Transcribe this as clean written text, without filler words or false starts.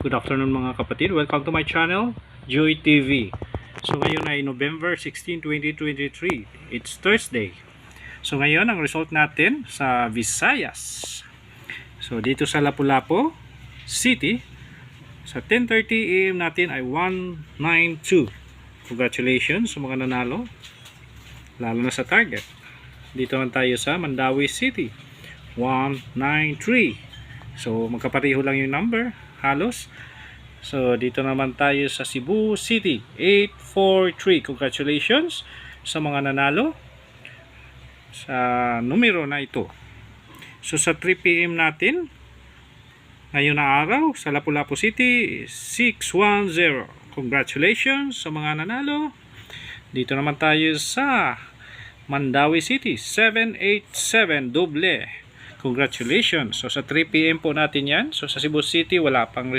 good afternoon mga kapatid. Welcome to my channel, Joy TV. So ngayon ay November 16, 2023. It's Thursday. So ngayon ang result natin sa Visayas. So dito sa Lapu-Lapu City, sa 10:30 AM natin ay 192. Congratulations sa mga nanalo, lalo na sa target. Dito naman tayo sa Mandawi City, 193. So magkapareho lang yung number halos. So dito naman tayo sa Cebu City, 843. Congratulations sa mga nanalo sa numero na ito. So sa 3 PM natin ngayon na araw sa Lapu-Lapu City, 610. Congratulations sa mga nanalo. Dito naman tayo sa Mandawi City, 787 doble. Congratulations. So sa 3 PM po natin yan. So sa Cebu City wala pang